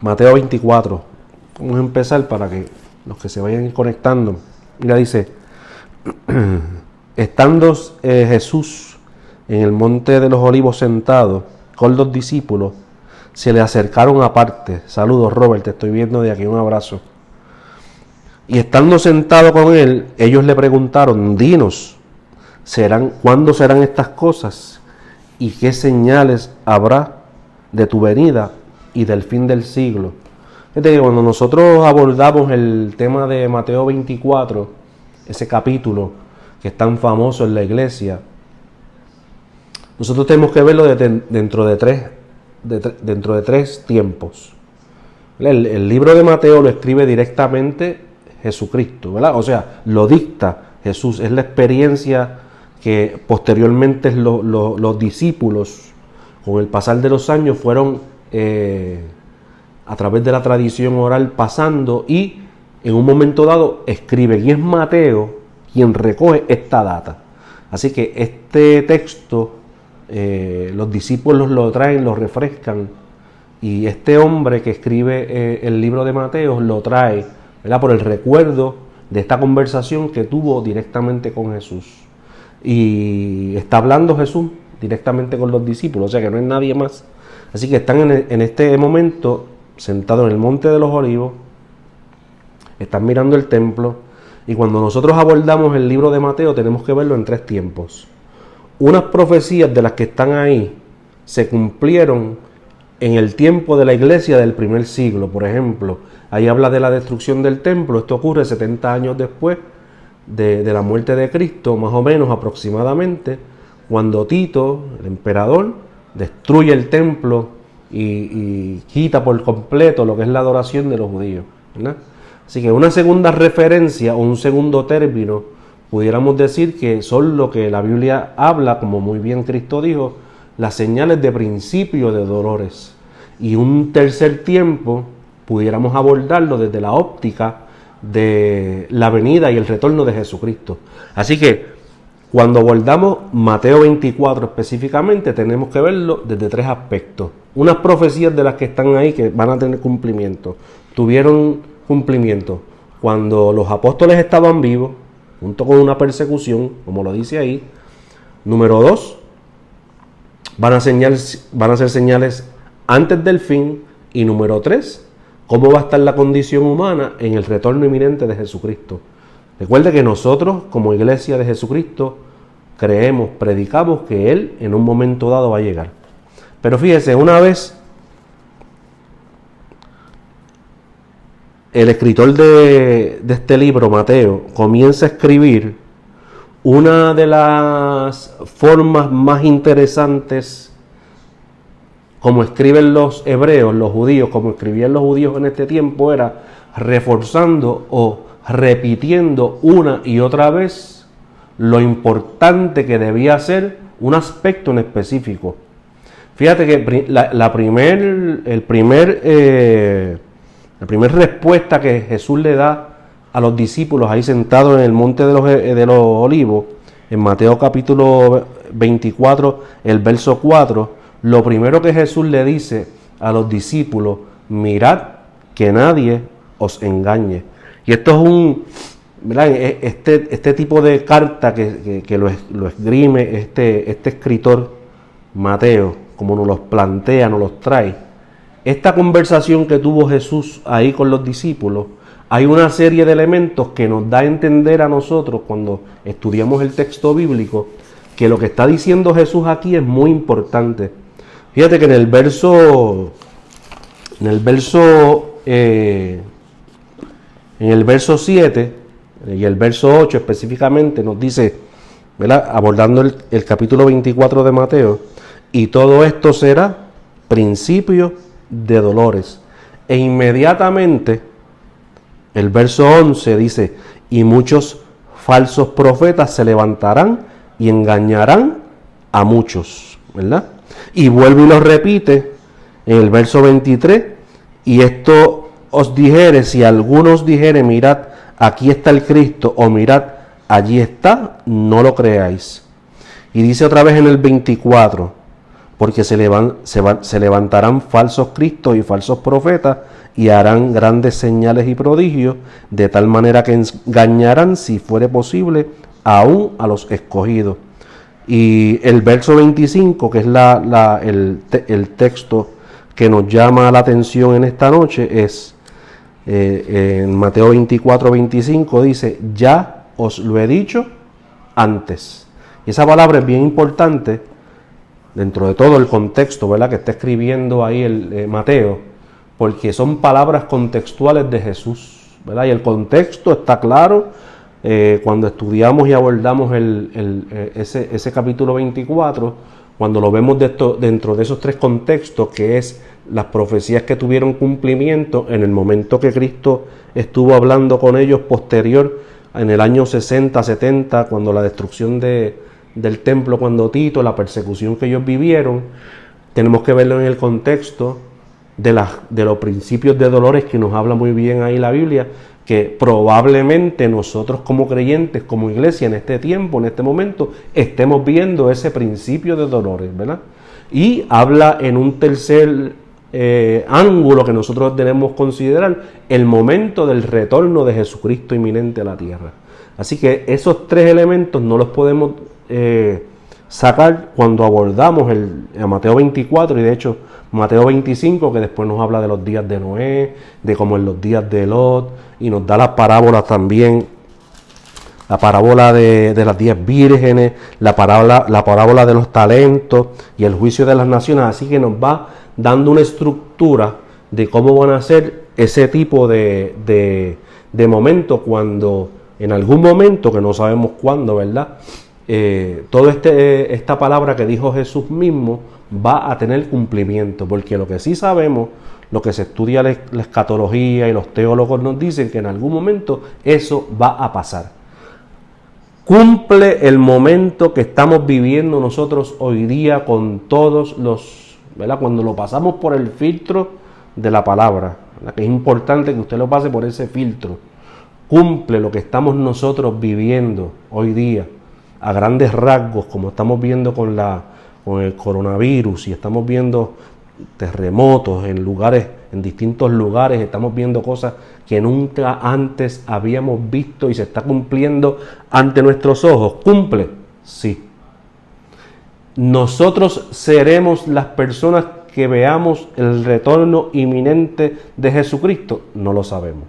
Mateo 24. Vamos a empezar para que los que se vayan conectando. Mira, dice, estando Jesús en el monte de los olivos sentado con los discípulos, se le acercaron aparte. Saludos, Robert, te estoy viendo de aquí, un abrazo. Y estando sentado con él, ellos le preguntaron, dinos, ¿cuándo serán estas cosas? ¿Y qué señales habrá de tu venida y del fin del siglo? Fíjate que cuando nosotros abordamos el tema de Mateo 24, ese capítulo que es tan famoso en la iglesia, nosotros tenemos que verlo dentro de tres tiempos. El libro de Mateo lo escribe directamente Jesucristo, ¿verdad? O sea, lo dicta Jesús, es la experiencia que posteriormente los discípulos, con el pasar de los años, fueron a través de la tradición oral pasando y en un momento dado escriben. Y es Mateo quien recoge esta data. Así que este texto los discípulos lo traen, lo refrescan, y este hombre que escribe el libro de Mateo lo trae, ¿verdad?, por el recuerdo de esta conversación que tuvo directamente con Jesús. Y está hablando Jesús directamente con los discípulos, o sea que no es nadie más. Así que están en este momento sentados en el monte de los olivos, están mirando el templo, y cuando nosotros abordamos el libro de Mateo tenemos que verlo en tres tiempos. Unas profecías de las que están ahí se cumplieron en el tiempo de la iglesia del primer siglo. Por ejemplo, ahí habla de la destrucción del templo. Esto ocurre 70 años después de la muerte de Cristo, más o menos aproximadamente, cuando Tito, el emperador, destruye el templo y quita por completo lo que es la adoración de los judíos, ¿verdad? Así que una segunda referencia o un segundo término, pudiéramos decir que son lo que la Biblia habla, como muy bien Cristo dijo, las señales de principio de dolores. Y un tercer tiempo pudiéramos abordarlo desde la óptica de la venida y el retorno de Jesucristo. Así que cuando abordamos Mateo 24 específicamente, tenemos que verlo desde tres aspectos. Unas profecías de las que están ahí que van a tener cumplimiento. Tuvieron cumplimiento cuando los apóstoles estaban vivos, junto con una persecución, como lo dice ahí. Número 2, van a ser señales antes del fin. Y número 3, cómo va a estar la condición humana en el retorno inminente de Jesucristo. Recuerde que nosotros, como iglesia de Jesucristo, creemos, predicamos que Él en un momento dado va a llegar. Pero fíjese, una vez el escritor de este libro, Mateo, comienza a escribir, una de las formas más interesantes, como escriben los hebreos, los judíos, como escribían los judíos en este tiempo, era reforzando o repitiendo una y otra vez lo importante que debía ser un aspecto en específico. Fíjate que la primera respuesta que Jesús le da a los discípulos ahí sentados en el monte de los olivos, en Mateo capítulo 24, el verso 4, lo primero que Jesús le dice a los discípulos: mirad que nadie os engañe. Y esto es ¿verdad? Este tipo de carta que lo esgrime este escritor Mateo, como nos los plantea, nos los trae. Esta conversación que tuvo Jesús ahí con los discípulos, hay una serie de elementos que nos da a entender a nosotros cuando estudiamos el texto bíblico que lo que está diciendo Jesús aquí es muy importante. Fíjate que en el verso 7 y el verso 8 específicamente nos dice, ¿verdad?, abordando el capítulo 24 de Mateo: y todo esto será principio de dolores. E inmediatamente el verso 11 dice: y muchos falsos profetas se levantarán y engañarán a muchos, ¿verdad? Y vuelve y lo repite en el verso 23: y esto os dijere, si algunos dijere, mirad, aquí está el Cristo, o mirad, allí está, no lo creáis. Y dice otra vez en el 24: porque se levantarán falsos cristos y falsos profetas y harán grandes señales y prodigios, de tal manera que engañarán, si fuere posible, aún a los escogidos. Y el verso 25, que es el texto que nos llama la atención en esta noche, es en Mateo 24, 25, dice: ya os lo he dicho antes. Y esa palabra es bien importante dentro de todo el contexto, ¿verdad?, que está escribiendo ahí el Mateo, porque son palabras contextuales de Jesús, ¿verdad? Y el contexto está claro cuando estudiamos y abordamos ese capítulo 24, cuando lo vemos dentro de esos tres contextos, que es las profecías que tuvieron cumplimiento en el momento que Cristo estuvo hablando con ellos posterior, en el año 60, 70, cuando la destrucción del templo, cuando Tito, la persecución que ellos vivieron. Tenemos que verlo en el contexto de los principios de dolores, que nos habla muy bien ahí la Biblia, que probablemente nosotros como creyentes, como iglesia, en este tiempo, en este momento, estemos viendo ese principio de dolores, ¿verdad? Y habla en un tercer ángulo que nosotros debemos considerar, el momento del retorno de Jesucristo inminente a la tierra. Así que esos tres elementos no los podemos sacar cuando abordamos a Mateo 24, y de hecho Mateo 25, que después nos habla de los días de Noé, de como en los días de Lot, y nos da las parábolas también, la parábola de las 10 vírgenes, la parábola de los talentos y el juicio de las naciones. Así que nos va dando una estructura de cómo van a ser ese tipo de momentos, cuando en algún momento, que no sabemos cuándo, ¿verdad?, toda esta palabra que dijo Jesús mismo va a tener cumplimiento, porque lo que sí sabemos, lo que se estudia la escatología y los teólogos nos dicen, que en algún momento eso va a pasar. Cumple el momento que estamos viviendo nosotros hoy día con todos los, ¿verdad?, cuando lo pasamos por el filtro de la palabra, ¿verdad?, que es importante que usted lo pase por ese filtro. Cumple lo que estamos nosotros viviendo hoy día a grandes rasgos, como estamos viendo con el coronavirus, y estamos viendo terremotos en distintos lugares, estamos viendo cosas que nunca antes habíamos visto y se está cumpliendo ante nuestros ojos. ¿Cumple? Sí. Nosotros seremos las personas que veamos el retorno inminente de Jesucristo. No lo sabemos,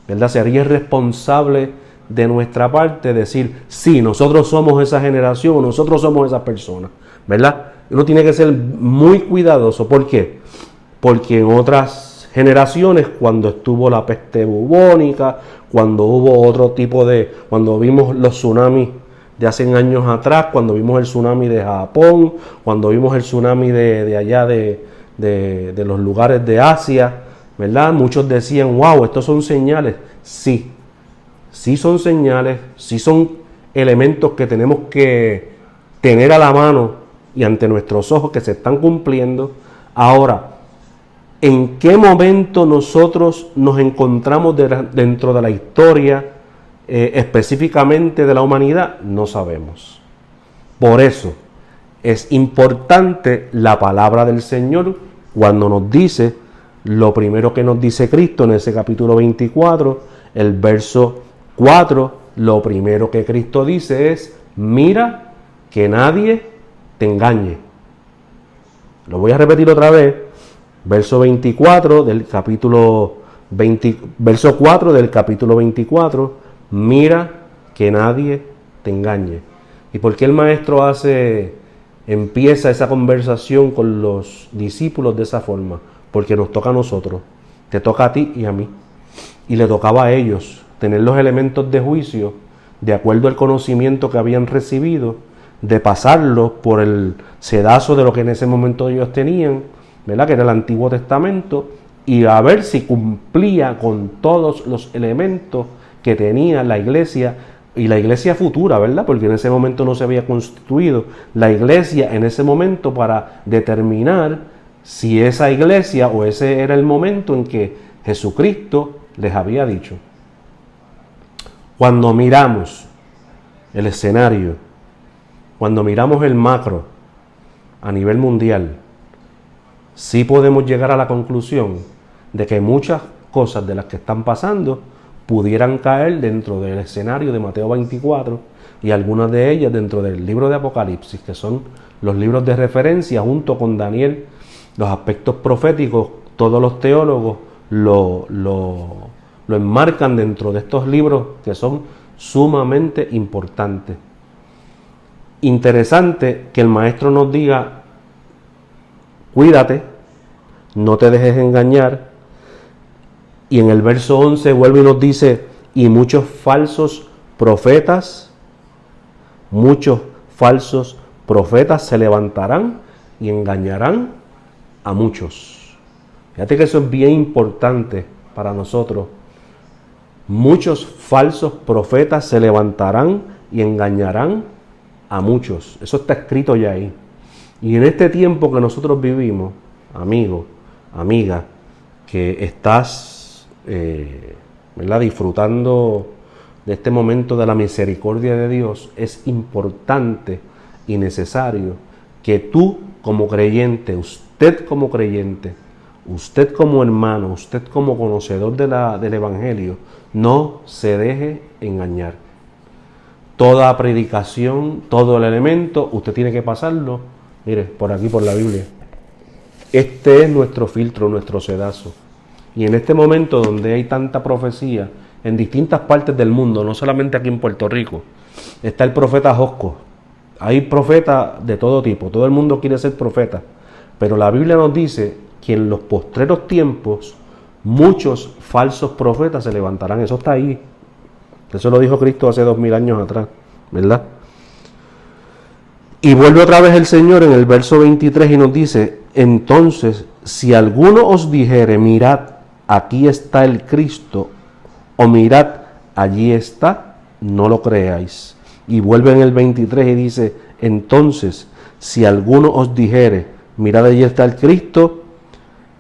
¿verdad? Sería irresponsable de nuestra parte decir: sí, nosotros somos esa generación, nosotros somos esas personas, ¿verdad? Uno tiene que ser muy cuidadoso. ¿Por qué? Porque en otras generaciones, cuando estuvo la peste bubónica, cuando hubo otro tipo cuando vimos los tsunamis de hace años atrás, cuando vimos el tsunami de Japón, cuando vimos el tsunami de allá de los lugares de Asia, ¿verdad? Muchos decían: wow, estos son señales. Sí son señales, sí son elementos que tenemos que tener a la mano y ante nuestros ojos, que se están cumpliendo. Ahora, ¿en qué momento nosotros nos encontramos dentro de la historia específicamente de la humanidad? No sabemos. Por eso es importante la palabra del Señor cuando nos dice lo primero que nos dice Cristo en ese capítulo 24, el verso 4, lo primero que Cristo dice es: mira que nadie te engañe. Lo voy a repetir otra vez. Verso 24 del capítulo verso 4 del capítulo 24, mira que nadie te engañe. ¿Y por qué el maestro empieza esa conversación con los discípulos de esa forma? Porque nos toca a nosotros, te toca a ti y a mí, y le tocaba a ellos tener los elementos de juicio de acuerdo al conocimiento que habían recibido, de pasarlos por el sedazo de lo que en ese momento ellos tenían, ¿verdad?, que era el Antiguo Testamento, y a ver si cumplía con todos los elementos que tenía la iglesia, y la iglesia futura, ¿verdad?, porque en ese momento no se había constituido la iglesia en ese momento, para determinar si esa iglesia o ese era el momento en que Jesucristo les había dicho. Cuando miramos el escenario, cuando miramos el macro, a nivel mundial, sí podemos llegar a la conclusión de que muchas cosas de las que están pasando pudieran caer dentro del escenario de Mateo 24 y algunas de ellas dentro del libro de Apocalipsis, que son los libros de referencia junto con Daniel. Los aspectos proféticos, todos los teólogos lo enmarcan dentro de estos libros que son sumamente importantes. Interesante que el maestro nos diga: cuídate, no te dejes engañar. Y en el verso 11 vuelve y nos dice: y muchos falsos profetas se levantarán y engañarán a muchos. Fíjate que eso es bien importante para nosotros. Muchos falsos profetas se levantarán y engañarán a muchos. Eso está escrito ya ahí. Y en este tiempo que nosotros vivimos, amigo, amiga, que estás disfrutando de este momento de la misericordia de Dios, es importante y necesario que tú como creyente, usted como creyente, usted como hermano, usted como conocedor del Evangelio, no se deje engañar. Toda predicación, todo el elemento, usted tiene que pasarlo, mire, por aquí, por la Biblia. Este es nuestro filtro, nuestro sedazo. Y en este momento donde hay tanta profecía en distintas partes del mundo, no solamente aquí en Puerto Rico, está el profeta Josco. Hay profetas de todo tipo, todo el mundo quiere ser profeta, pero la Biblia nos dice que en los postreros tiempos muchos falsos profetas se levantarán. Eso está ahí. Eso lo dijo Cristo hace 2000 años atrás, ¿verdad? Y vuelve otra vez el Señor en el verso 23 y nos dice: entonces, si alguno os dijere, mirad, aquí está el Cristo, o mirad, allí está, no lo creáis. Y vuelve en el 23 y dice: entonces, si alguno os dijere, mirad, allí está el Cristo,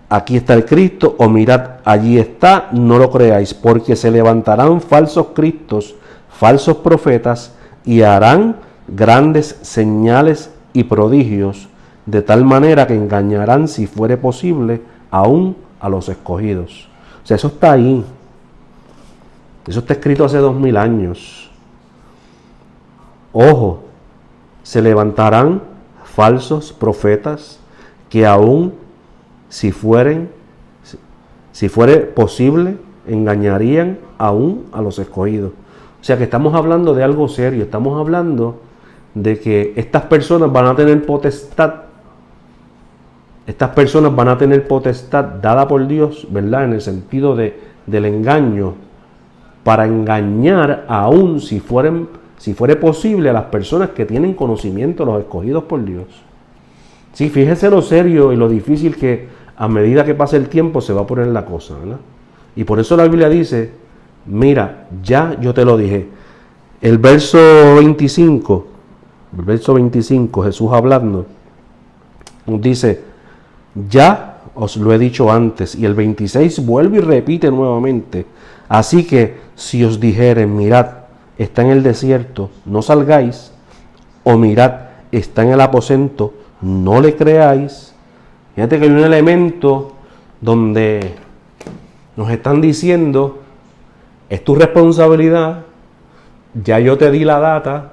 aquí está el Cristo, o mirad, allí está, no lo creáis, porque se levantarán falsos cristos, falsos profetas, y harán grandes señales y prodigios, de tal manera que engañarán, si fuere posible, aún a los escogidos. O sea, eso está ahí. Eso está escrito hace 2000 años. Ojo, se levantarán falsos profetas que aún si fuere posible, engañarían aún a los escogidos. O sea que estamos hablando de algo serio, estamos hablando de que estas personas van a tener potestad. Estas personas van a tener potestad dada por Dios, ¿verdad? En el sentido del engaño, para engañar aún si fuere posible a las personas que tienen conocimiento, los escogidos por Dios. Sí, fíjese lo serio y lo difícil que a medida que pase el tiempo se va a poner la cosa, ¿verdad? Y por eso la Biblia dice: mira, ya yo te lo dije. El verso 25, Jesús hablando, nos dice: ya os lo he dicho antes. Y el 26 vuelve y repite nuevamente: así que si os dijeren, mirad, está en el desierto, no salgáis, o mirad, está en el aposento, no le creáis. Fíjate que hay un elemento donde nos están diciendo: es tu responsabilidad, ya yo te di la data,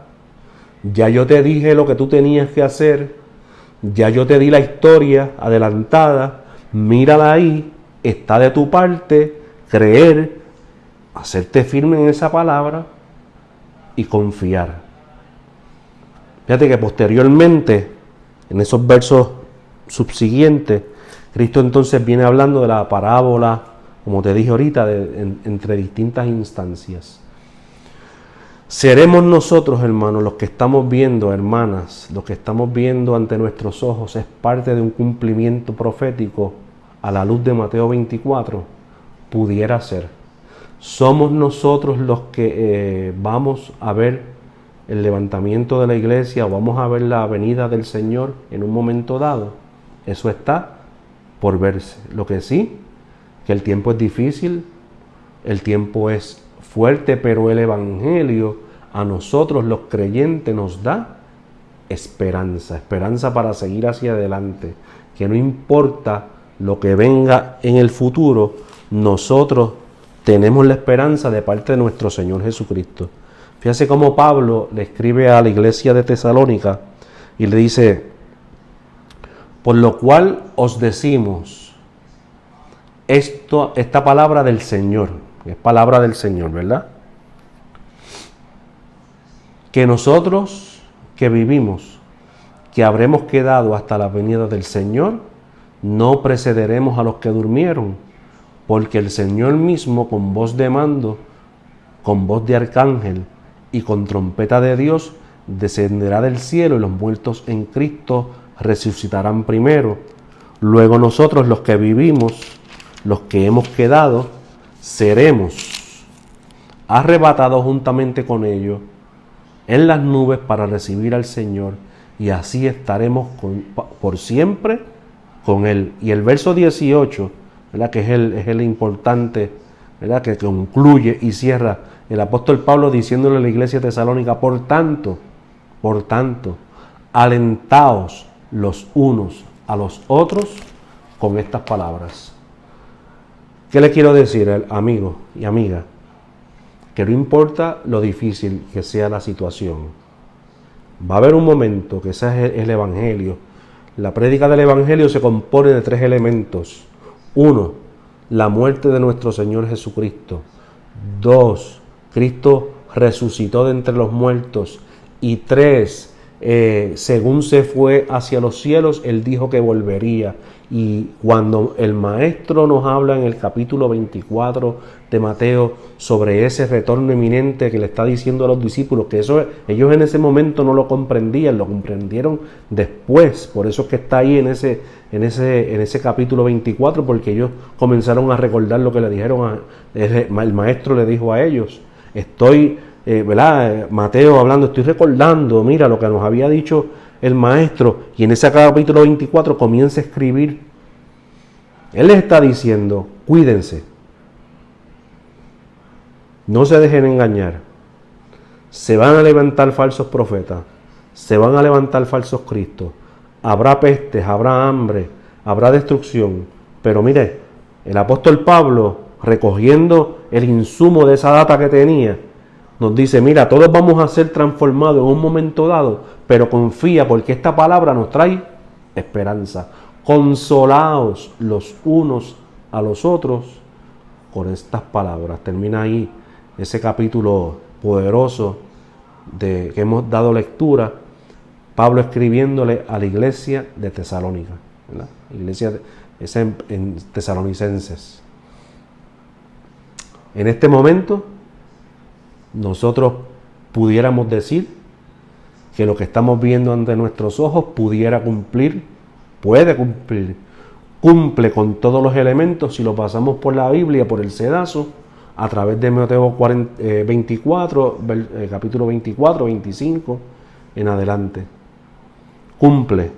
ya yo te dije lo que tú tenías que hacer, ya yo te di la historia adelantada, mírala ahí, está de tu parte creer, hacerte firme en esa palabra y confiar. Fíjate que posteriormente, en esos versos subsiguientes, Cristo entonces viene hablando de la parábola, como te dije ahorita, entre distintas instancias. Seremos nosotros, hermanos, los que estamos viendo, hermanas, lo que estamos viendo ante nuestros ojos es parte de un cumplimiento profético a la luz de Mateo 24, pudiera ser. Somos nosotros los que vamos a ver el levantamiento de la iglesia, o vamos a ver la venida del Señor en un momento dado. Eso está por verse. Lo que sí, que el tiempo es difícil, el tiempo es fuerte, pero el Evangelio a nosotros los creyentes nos da esperanza, esperanza para seguir hacia adelante, que no importa lo que venga en el futuro, nosotros tenemos la esperanza de parte de nuestro Señor Jesucristo. Fíjese cómo Pablo le escribe a la iglesia de Tesalónica y le dice: por lo cual os decimos esta palabra del Señor, es palabra del Señor, ¿verdad? Que nosotros que vivimos, que habremos quedado hasta la venida del Señor, no precederemos a los que durmieron, porque el Señor mismo con voz de mando, con voz de arcángel y con trompeta de Dios descenderá del cielo, y los muertos en Cristo resucitarán primero. Luego nosotros, los que vivimos, los que hemos quedado, seremos arrebatados juntamente con ellos en las nubes para recibir al Señor, y así estaremos por siempre con Él. Y el verso 18, ¿verdad?, que es el importante, ¿verdad?, que concluye y cierra el apóstol Pablo diciéndole a la iglesia tesalónica: por tanto, alentaos los unos a los otros con estas palabras. ¿Qué le quiero decir, amigo y amiga? Que no importa lo difícil que sea la situación, va a haber un momento que ese es el Evangelio. La prédica del Evangelio se compone de 3 elementos. 1, la muerte de nuestro Señor Jesucristo. 2, Cristo resucitó de entre los muertos. Y 3, según se fue hacia los cielos, Él dijo que volvería. Y cuando el maestro nos habla en el capítulo 24 de Mateo sobre ese retorno inminente que le está diciendo a los discípulos, que eso ellos en ese momento no lo comprendían, lo comprendieron después. Por eso es que está ahí en ese capítulo 24, porque ellos comenzaron a recordar lo que le dijeron, el maestro le dijo a ellos. ¿Verdad? Mateo hablando, estoy recordando, mira lo que nos había dicho el maestro, y en ese capítulo 24 comienza a escribir. Él les está diciendo: cuídense, no se dejen engañar, se van a levantar falsos profetas, se van a levantar falsos cristos, habrá pestes, habrá hambre, habrá destrucción. Pero mire, el apóstol Pablo, recogiendo el insumo de esa data que tenía, nos dice: mira, todos vamos a ser transformados en un momento dado, pero confía, porque esta palabra nos trae esperanza. Consolaos los unos a los otros con estas palabras. Termina ahí ese capítulo poderoso que hemos dado lectura, Pablo escribiéndole a la iglesia de Tesalónica, ¿verdad? Iglesia en Tesalonicenses. En este momento nosotros pudiéramos decir que lo que estamos viendo ante nuestros ojos puede cumplir, cumple con todos los elementos si lo pasamos por la Biblia, por el sedazo, a través de Mateo 24, capítulo 24, 25, en adelante. Cumple.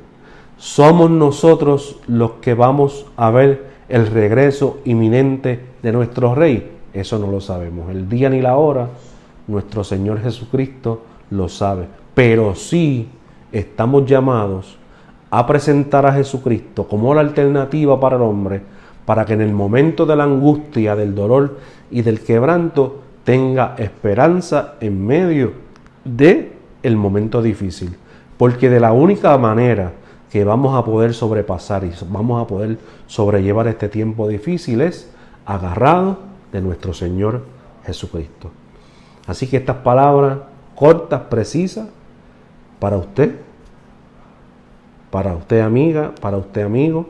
Somos nosotros los que vamos a ver el regreso inminente de nuestro Rey. Eso no lo sabemos. El día ni la hora, nuestro Señor Jesucristo lo sabe. Pero sí estamos llamados a presentar a Jesucristo como la alternativa para el hombre, para que en el momento de la angustia, del dolor y del quebranto tenga esperanza en medio de el momento difícil. Porque de la única manera que vamos a poder sobrepasar y vamos a poder sobrellevar este tiempo difícil es agarrado de nuestro Señor Jesucristo. Así que estas palabras cortas, precisas, para usted amiga, para usted amigo,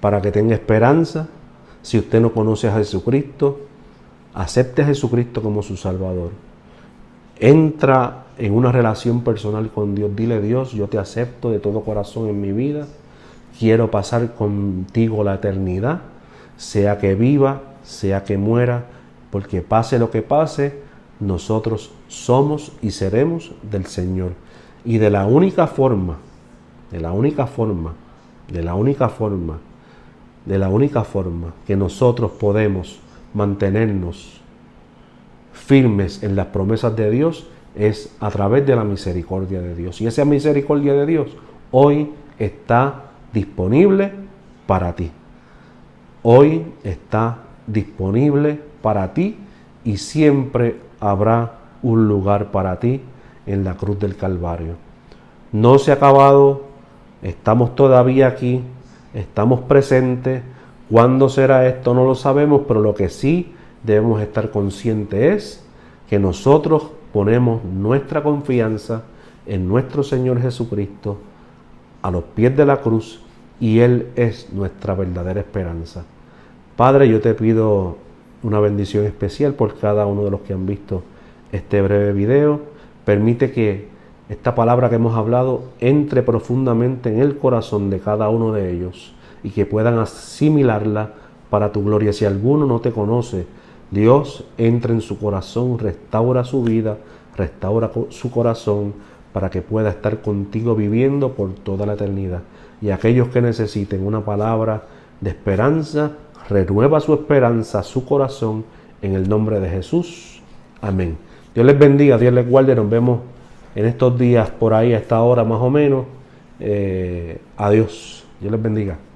para que tenga esperanza. Si usted no conoce a Jesucristo, acepte a Jesucristo como su Salvador. Entra en una relación personal con Dios. Dile: Dios, yo te acepto de todo corazón en mi vida. Quiero pasar contigo la eternidad, sea que viva, sea que muera, porque pase lo que pase, nosotros somos y seremos del Señor. Y de la única forma que nosotros podemos mantenernos firmes en las promesas de Dios es a través de la misericordia de Dios. Y esa misericordia de Dios hoy está disponible para ti. Hoy está disponible para ti y siempre habrá un lugar para ti en la cruz del Calvario. No se ha acabado, estamos todavía aquí, estamos presentes. ¿Cuándo será esto? No lo sabemos, pero lo que sí debemos estar conscientes es que nosotros ponemos nuestra confianza en nuestro Señor Jesucristo a los pies de la cruz y Él es nuestra verdadera esperanza. Padre, yo te pido una bendición especial por cada uno de los que han visto este breve video. Permite que esta palabra que hemos hablado entre profundamente en el corazón de cada uno de ellos y que puedan asimilarla para tu gloria. Si alguno no te conoce, Dios entra en su corazón, restaura su vida, restaura su corazón para que pueda estar contigo viviendo por toda la eternidad. Y aquellos que necesiten una palabra de esperanza, renueva su esperanza, su corazón, en el nombre de Jesús. Amén. Dios les bendiga, Dios les guarde. Nos vemos en estos días por ahí, a esta hora más o menos. Adiós. Dios les bendiga.